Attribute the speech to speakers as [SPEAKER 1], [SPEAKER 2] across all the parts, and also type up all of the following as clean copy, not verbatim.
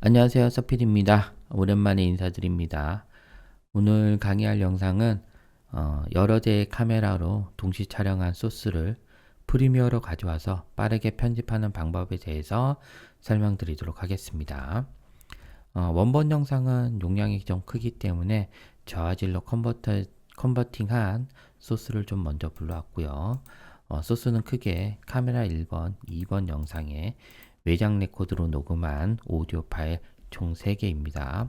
[SPEAKER 1] 안녕하세요, 서필입니다. 오랜만에 인사드립니다. 오늘 강의할 영상은 여러 대의 카메라로 동시 촬영한 소스를 프리미어로 가져와서 빠르게 편집하는 방법에 대해서 설명드리도록 하겠습니다. 원본 영상은 용량이 좀 크기 때문에 저화질로 컨버팅한 소스를 좀 먼저 불러왔고요. 소스는 크게 카메라 1번, 2번 영상에 외장 레코드로 녹음한 오디오 파일 총 3개입니다.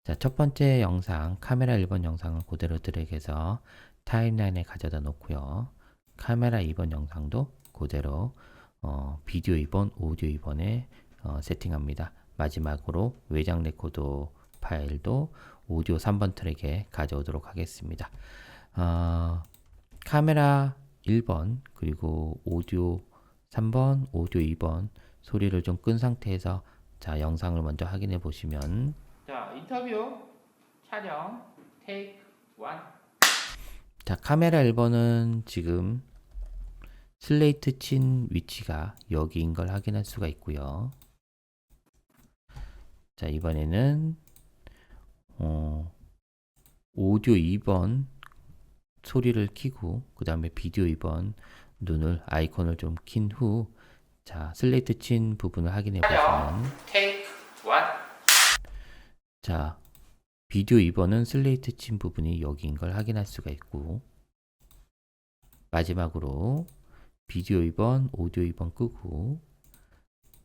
[SPEAKER 1] 자, 첫 번째 영상, 카메라 1번 영상을 그대로 드래그해서 타임라인에 가져다 놓고요. 카메라 2번 영상도 그대로 비디오 2번, 오디오 2번에 세팅합니다. 마지막으로 외장 레코드 파일도 오디오 3번 트랙에 가져오도록 하겠습니다. 카메라 1번 그리고 오디오 3번, 오디오 2번 소리를 좀 끈 상태에서 자, 영상을 먼저 확인해 보시면 자, 인터뷰 촬영 테이크 1. 자, 카메라 1번은 지금 슬레이트 친 위치가 여기인 걸 확인할 수가 있고요. 자, 이번에는 오디오 2번 소리를 켜고 그 다음에 비디오 2번 눈을 아이콘을 좀 킨 후 자, 슬레이트 친 부분을 확인해 보시면 테이크 1. 자, 비디오 2번은 슬레이트 친 부분이 여기인 걸 확인할 수가 있고 마지막으로 비디오 2번, 오디오 2번 끄고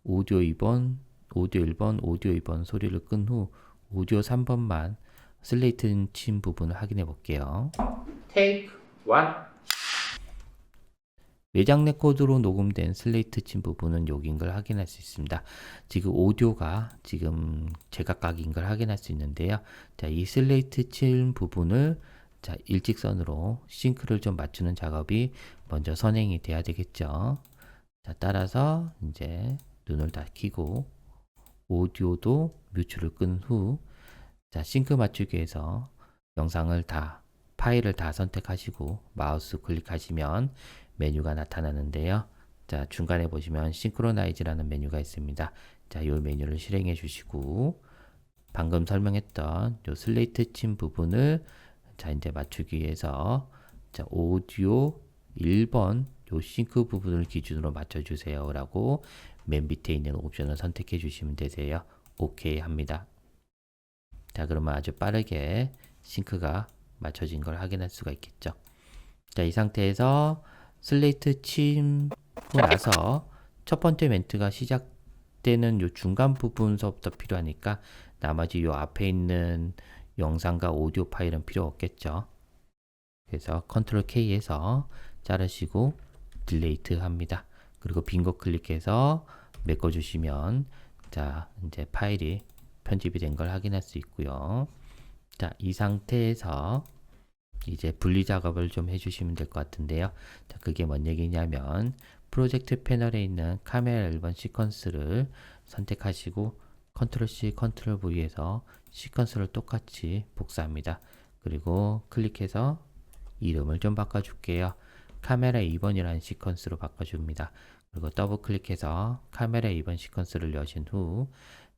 [SPEAKER 1] 오디오 2번, 오디오 1번, 오디오 2번 소리를 끈 후 오디오 3번만 슬레이트 친 부분을 확인해 볼게요. 테이크 1. 외장 레코드로 녹음된 슬레이트 친 부분은 여기인 걸 확인할 수 있습니다. 지금 오디오가 지금 제각각인 걸 확인할 수 있는데요. 자, 이 슬레이트 친 부분을 자, 일직선으로 싱크를 좀 맞추는 작업이 먼저 선행이 돼야 되겠죠. 자, 따라서 이제 눈을 다 켜고 오디오도 뮤트를 끈 후 자, 싱크 맞추기 위해서 영상을 다 파일을 다 선택하시고 마우스 클릭하시면 메뉴가 나타나는데요. 자, 중간에 보시면 싱크로나이즈라는 메뉴가 있습니다. 자, 이 메뉴를 실행해 주시고 방금 설명했던 요 슬레이트 친 부분을 자, 이제 맞추기 위해서 자, 오디오 1번 요 싱크 부분을 기준으로 맞춰 주세요 라고 맨 밑에 있는 옵션을 선택해 주시면 되세요. 오케이 합니다. 자, 그러면 아주 빠르게 싱크가 맞춰진 걸 확인할 수가 있겠죠. 자, 이 상태에서 슬레이트 치고 나서 첫 번째 멘트가 시작되는 요 중간 부분서부터 필요하니까 나머지 요 앞에 있는 영상과 오디오 파일은 필요 없겠죠. 그래서 컨트롤 K에서 자르시고 딜레이트 합니다. 그리고 빈 거 클릭해서 메꿔 주시면 자, 이제 파일이 편집이 된 걸 확인할 수 있고요. 자, 이 상태에서 이제 분리 작업을 좀 해주시면 될 것 같은데요. 자, 그게 뭔 얘기냐면 프로젝트 패널에 있는 카메라 1번 시퀀스를 선택하시고 컨트롤 C, 컨트롤 V에서 시퀀스를 똑같이 복사합니다. 그리고 클릭해서 이름을 좀 바꿔줄게요. 카메라 2번이라는 시퀀스로 바꿔줍니다. 그리고 더블 클릭해서 카메라 2번 시퀀스를 여신 후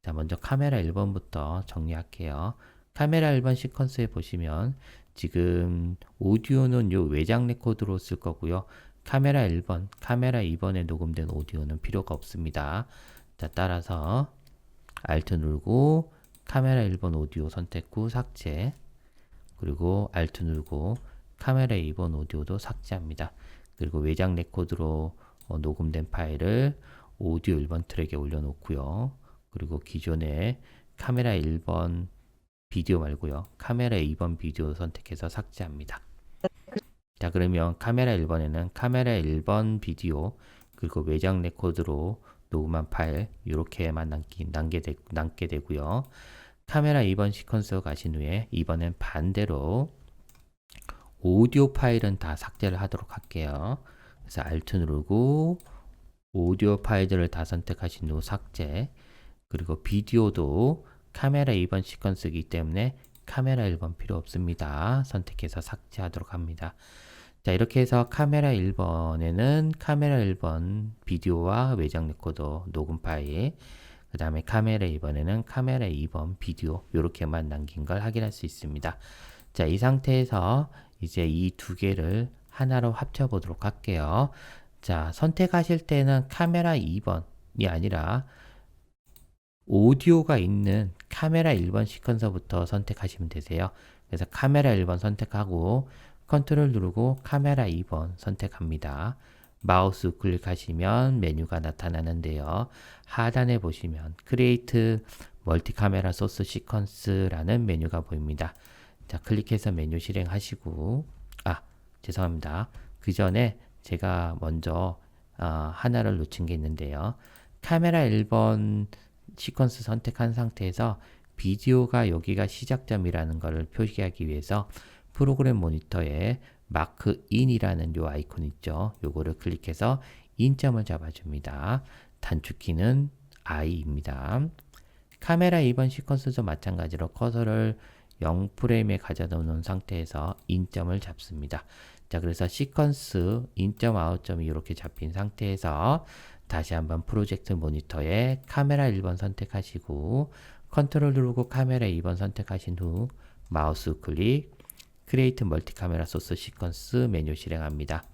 [SPEAKER 1] 자, 먼저 카메라 1번부터 정리할게요. 카메라 1번 시퀀스에 보시면 지금 오디오는 요 외장 레코드로 쓸 거고요. 카메라 1번, 카메라 2번에 녹음된 오디오는 필요가 없습니다. 자, 따라서 Alt 누르고 카메라 1번 오디오 선택 후 삭제 그리고 Alt 누르고 카메라 2번 오디오도 삭제합니다. 그리고 외장 레코드로 녹음된 파일을 오디오 1번 트랙에 올려놓고요. 그리고 기존에 카메라 1번 비디오 말고요. 카메라 2번 비디오 선택해서 삭제합니다. 자, 그러면 카메라 1번에는 카메라 1번 비디오 그리고 외장 레코드로 녹음한 파일 이렇게만 남게 되고요. 카메라 2번 시퀀스 가신 후에 이번엔 반대로 오디오 파일은 다 삭제를 하도록 할게요. 그래서 Alt 누르고 오디오 파일들을 다 선택하신 후 삭제 그리고 비디오도 카메라 2번 시퀀스이기 때문에 카메라 1번 필요 없습니다. 선택해서 삭제하도록 합니다. 자, 이렇게 해서 카메라 1번에는 카메라 1번 비디오와 외장 레코더 녹음 파일 그 다음에 카메라 2번에는 카메라 2번 비디오 이렇게만 남긴 걸 확인할 수 있습니다. 자, 이 상태에서 이제 이 두 개를 하나로 합쳐 보도록 할게요. 자, 선택하실 때는 카메라 2번이 아니라 오디오가 있는 카메라 1번 시퀀서부터 선택하시면 되세요. 그래서 카메라 1번 선택하고 컨트롤 누르고 카메라 2번 선택합니다. 마우스 클릭하시면 메뉴가 나타나는데요. 하단에 보시면 크리에이트 멀티 카메라 소스 시퀀스라는 메뉴가 보입니다. 자, 클릭해서 메뉴 실행하시고, 죄송합니다. 그 전에 제가 먼저 하나를 놓친 게 있는데요. 카메라 1번 시퀀스 선택한 상태에서 비디오가 여기가 시작점이라는 것을 표시하기 위해서 프로그램 모니터에 마크 인이라는 요 아이콘 있죠. 요거를 클릭해서 인점을 잡아줍니다. 단축키는 I입니다. 카메라 2번 시퀀스도 마찬가지로 커서를 0프레임에 가져놓은 상태에서 인점을 잡습니다. 자, 그래서 시퀀스 인점 아웃점이 이렇게 잡힌 상태에서 다시 한번 프로젝트 모니터에 카메라 1번 선택하시고 컨트롤 누르고 카메라 2번 선택하신 후 마우스 클릭 크리에이트 멀티 카메라 소스 시퀀스 메뉴 실행합니다.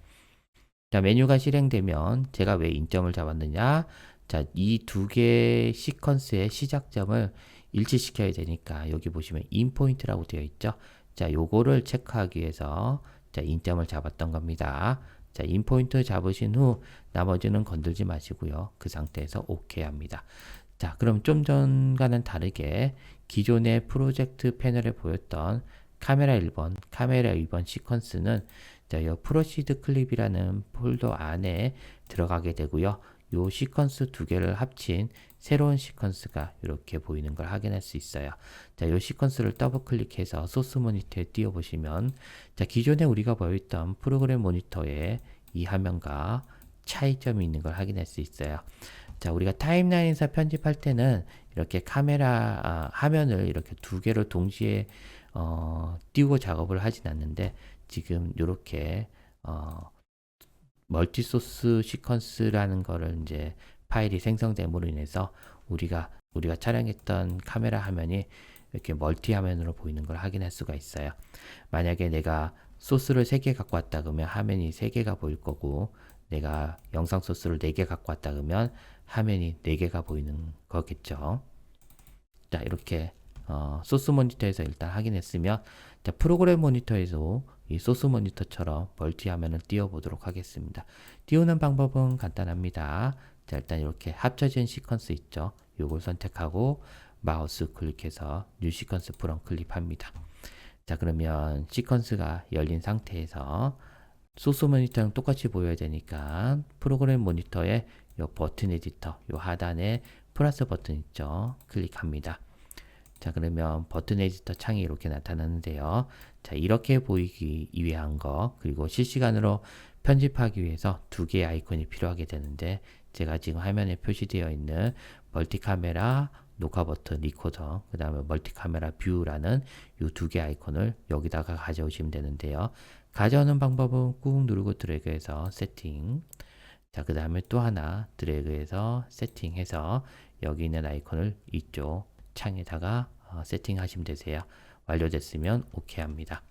[SPEAKER 1] 자, 메뉴가 실행되면 제가 왜 인점을 잡았느냐? 자, 이 두 개의 시퀀스의 시작점을 일치시켜야 되니까 여기 보시면 인포인트라고 되어 있죠. 자, 요거를 체크하기 위해서 자, 인점을 잡았던 겁니다. 자, 인포인트 잡으신 후 나머지는 건들지 마시고요. 그 상태에서 OK 합니다. 자, 그럼 좀 전과는 다르게 기존의 프로젝트 패널에 보였던 카메라 1번, 카메라 2번 시퀀스는 자, 이 프로시드 클립이라는 폴더 안에 들어가게 되고요. 요 시퀀스 두 개를 합친 새로운 시퀀스가 이렇게 보이는 걸 확인할 수 있어요. 자, 요 시퀀스를 더블 클릭해서 소스 모니터에 띄워 보시면 자, 기존에 우리가 보였던 프로그램 모니터에 이 화면과 차이점이 있는 걸 확인할 수 있어요. 자, 우리가 타임라인에서 편집할 때는 이렇게 카메라 화면을 이렇게 두 개로 동시에 띄우고 작업을 하진 않는데 지금 이렇게 멀티소스 시퀀스라는 거를 이제 파일이 생성됨으로 인해서 우리가 촬영했던 카메라 화면이 이렇게 멀티 화면으로 보이는 걸 확인할 수가 있어요. 만약에 내가 소스를 3개 갖고 왔다 그러면 화면이 3개가 보일 거고 내가 영상 소스를 4개 갖고 왔다 그러면 화면이 4개가 보이는 거겠죠. 자, 이렇게 소스 모니터에서 일단 확인했으면 자, 프로그램 모니터에서 이 소스 모니터처럼 멀티 화면을 띄워 보도록 하겠습니다. 띄우는 방법은 간단합니다. 자, 일단 이렇게 합쳐진 시퀀스 있죠. 요걸 선택하고 마우스 클릭해서 뉴 시퀀스 프롬 클릭합니다. 자, 그러면 시퀀스가 열린 상태에서 소스 모니터랑 똑같이 보여야 되니까 프로그램 모니터에 요 버튼 에디터 요 하단에 플러스 버튼 있죠. 클릭합니다. 자, 그러면 버튼 에디터 창이 이렇게 나타나는데요. 자, 이렇게 보이기 위한 거 그리고 실시간으로 편집하기 위해서 두 개의 아이콘이 필요하게 되는데 제가 지금 화면에 표시되어 있는 멀티카메라 녹화 버튼 리코더 그 다음에 멀티카메라 뷰라는 이 두 개 아이콘을 여기다가 가져오시면 되는데요. 가져오는 방법은 꾹 누르고 드래그해서 세팅 자, 그 다음에 또 하나 드래그해서 세팅해서 여기 있는 아이콘을 이쪽 창에다가 세팅하시면 되세요. 완료됐으면 OK 합니다.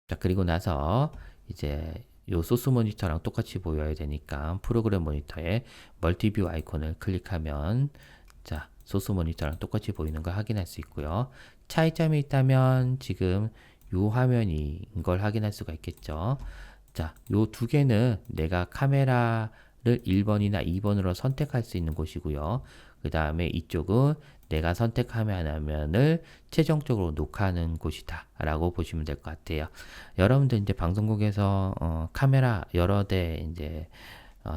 [SPEAKER 1] 자, 그리고 나서 이제 요 소스 모니터랑 똑같이 보여야 되니까 프로그램 모니터에 멀티뷰 아이콘을 클릭하면 자, 소스 모니터랑 똑같이 보이는 걸 확인할 수 있고요. 차이점이 있다면 지금 요 화면인 걸 확인할 수가 있겠죠. 자, 요 두 개는 내가 카메라를 1번이나 2번으로 선택할 수 있는 곳이고요. 그 다음에 이쪽은 내가 선택하면 화면을 최종적으로 녹화하는 곳이다 라고 보시면 될 것 같아요. 여러분들 이제 방송국에서 카메라 여러 대 이제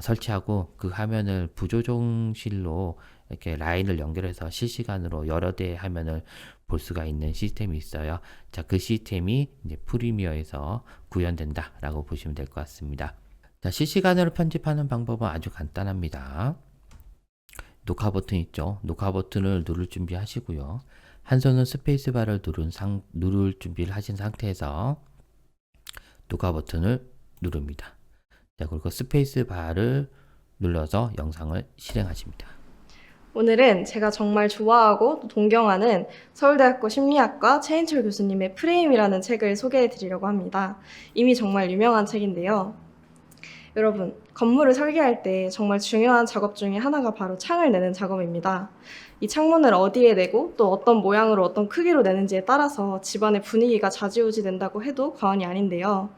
[SPEAKER 1] 설치하고 그 화면을 부조정실로 이렇게 라인을 연결해서 실시간으로 여러 대의 화면을 볼 수가 있는 시스템이 있어요. 자, 그 시스템이 이제 프리미어에서 구현된다 라고 보시면 될 것 같습니다. 자, 실시간으로 편집하는 방법은 아주 간단합니다. 녹화 버튼 있죠. 녹화 버튼을 누를 준비 하시고요. 한 손은 스페이스바를 누를 준비를 하신 상태에서 녹화 버튼을 누릅니다. 자, 그리고 스페이스바를 눌러서 영상을 실행하십니다.
[SPEAKER 2] 오늘은 제가 정말 좋아하고 또 존경하는 서울대학교 심리학과 최인철 교수님의 프레임이라는 책을 소개해 드리려고 합니다. 이미 정말 유명한 책인데요. 여러분, 건물을 설계할 때 정말 중요한 작업 중에 하나가 바로 창을 내는 작업입니다. 이 창문을 어디에 내고 또 어떤 모양으로 어떤 크기로 내는지에 따라서 집안의 분위기가 좌지우지 된다고 해도 과언이 아닌데요.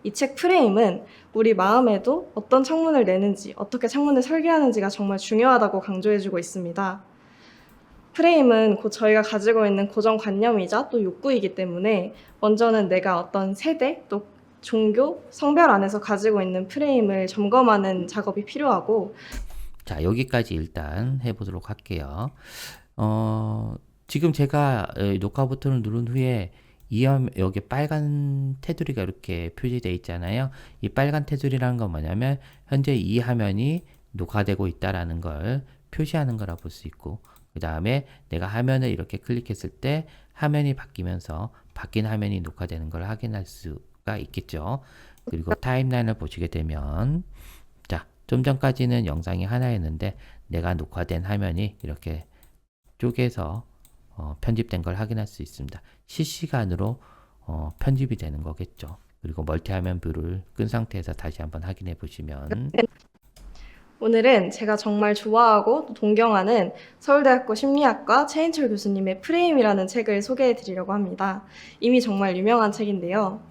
[SPEAKER 2] 이 책 프레임은 우리 마음에도 어떤 창문을 내는지, 어떻게 창문을 설계하는지가 정말 중요하다고 강조해주고 있습니다. 프레임은 곧 저희가 가지고 있는 고정관념이자 또 욕구이기 때문에 먼저는 내가 어떤 세대, 또 종교, 성별 안에서 가지고 있는 프레임을 점검하는 작업이 필요하고
[SPEAKER 1] 자, 여기까지 일단 해보도록 할게요. 지금 제가 녹화 버튼을 누른 후에 여기 빨간 테두리가 이렇게 표시되어 있잖아요. 이 빨간 테두리라는 건 뭐냐면 현재 이 화면이 녹화되고 있다라는 걸 표시하는 거라 볼 수 있고, 그 다음에 내가 화면을 이렇게 클릭했을 때 화면이 바뀌면서 바뀐 화면이 녹화되는 걸 확인할 수가 있겠죠. 그리고 타임라인을 보시게 되면, 자, 좀 전까지는 영상이 하나였는데 내가 녹화된 화면이 이렇게 쪼개서 편집된 걸 확인할 수 있습니다. 실시간으로 편집이 되는 거겠죠. 그리고 멀티화면 뷰를 끈 상태에서 다시 한번 확인해 보시면,
[SPEAKER 2] 오늘은 제가 정말 좋아하고 또 존경하는 서울대학교 심리학과 최인철 교수님의 프레임이라는 책을 소개해 드리려고 합니다. 이미 정말 유명한 책인데요.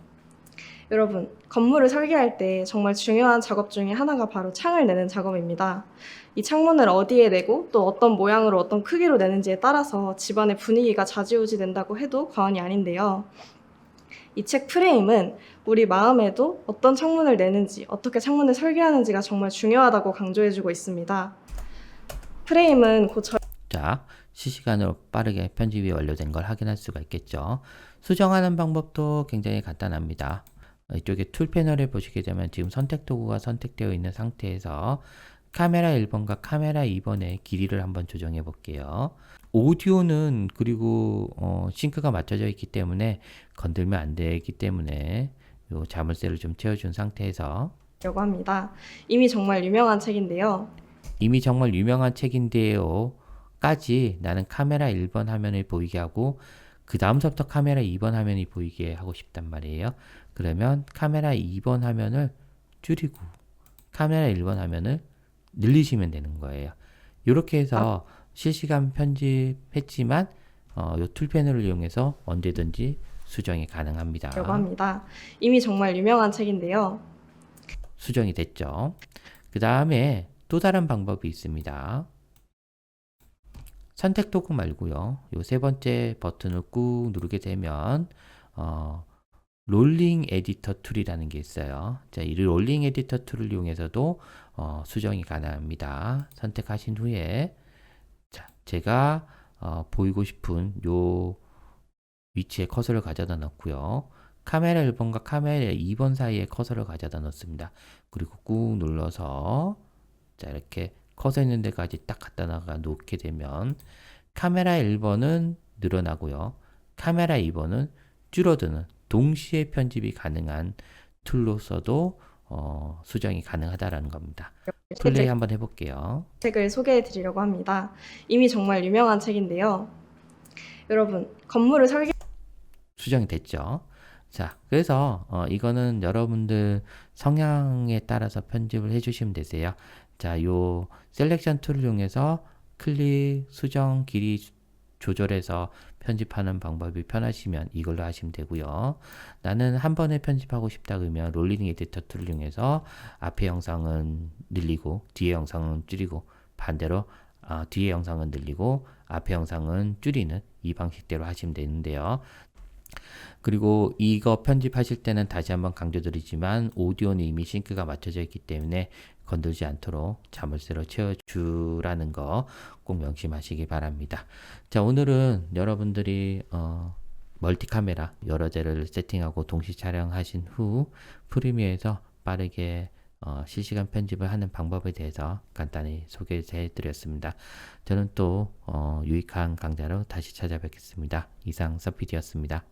[SPEAKER 2] 여러분, 건물을 설계할 때 정말 중요한 작업 중에 하나가 바로 창을 내는 작업입니다. 이 창문을 어디에 내고 또 어떤 모양으로 어떤 크기로 내는지에 따라서 집안의 분위기가 좌지우지 된다고 해도 과언이 아닌데요. 이 책 프레임은 우리 마음에도 어떤 창문을 내는지, 어떻게 창문을 설계하는지가 정말 중요하다고 강조해주고 있습니다. 프레임은 곧
[SPEAKER 1] 자, 실시간으로 빠르게 편집이 완료된 걸 확인할 수가 있겠죠. 수정하는 방법도 굉장히 간단합니다. 이쪽에 툴 패널에 보시게 되면 지금 선택 도구가 선택되어 있는 상태에서 카메라 1번과 카메라 2번의 길이를 한번 조정해 볼게요. 오디오는 그리고 싱크가 맞춰져 있기 때문에 건들면 안 되기 때문에 요 자물쇠를 좀 채워준 상태에서,
[SPEAKER 2] 려고 합니다. 이미 정말 유명한 책인데요.
[SPEAKER 1] 이미 정말 유명한 책인데요 까지 나는 카메라 1번 화면을 보이게 하고 그 다음서부터 카메라 2번 화면이 보이게 하고 싶단 말이에요. 그러면 카메라 2번 화면을 줄이고 카메라 1번 화면을 늘리시면 되는 거예요. 이렇게 해서 실시간 편집했지만 이 툴 패널을 이용해서 언제든지 수정이 가능합니다.
[SPEAKER 2] 려고 합니다. 이미 정말 유명한 책인데요.
[SPEAKER 1] 수정이 됐죠. 그 다음에 또 다른 방법이 있습니다. 선택 도구 말고요. 요 세 번째 버튼을 꾹 누르게 되면 롤링 에디터 툴이라는 게 있어요. 자, 이 롤링 에디터 툴을 이용해서도 수정이 가능합니다. 선택하신 후에, 자, 제가 보이고 싶은 요 위치에 커서를 가져다 놓고요. 카메라 1번과 카메라 2번 사이에 커서를 가져다 놓습니다. 그리고 꾹 눌러서, 자, 이렇게 커서 있는 데까지 딱 갖다 놓게 되면 카메라 1번은 늘어나고요. 카메라 2번은 줄어드는 동시에 편집이 가능한 툴로서도 수정이 가능하다라는 겁니다. 플레이 한번 해볼게요.
[SPEAKER 2] 책을 소개해 드리려고 합니다. 이미 정말 유명한 책인데요. 여러분, 건물을 설계
[SPEAKER 1] 수정이 됐죠. 자, 그래서 이거는 여러분들 성향에 따라서 편집을 해주시면 되세요. 자, 요 셀렉션 툴을 이용해서 클릭, 수정, 길이 조절해서 편집하는 방법이 편하시면 이걸로 하시면 되고요. 나는 한 번에 편집하고 싶다 그러면 롤링 에디터 툴을 이용해서 앞에 영상은 늘리고 뒤에 영상은 줄이고, 반대로 뒤에 영상은 늘리고 앞에 영상은 줄이는 이 방식대로 하시면 되는데요. 그리고 이거 편집하실 때는 다시 한번 강조드리지만 오디오는 이미 싱크가 맞춰져 있기 때문에 건들지 않도록 자물쇠로 채워주라는 거 꼭 명심하시기 바랍니다. 자, 오늘은 여러분들이 멀티 카메라 여러 대를 세팅하고 동시 촬영하신 후 프리미어에서 빠르게 실시간 편집을 하는 방법에 대해서 간단히 소개해 드렸습니다. 저는 또 유익한 강좌로 다시 찾아뵙겠습니다. 이상 서피디였습니다.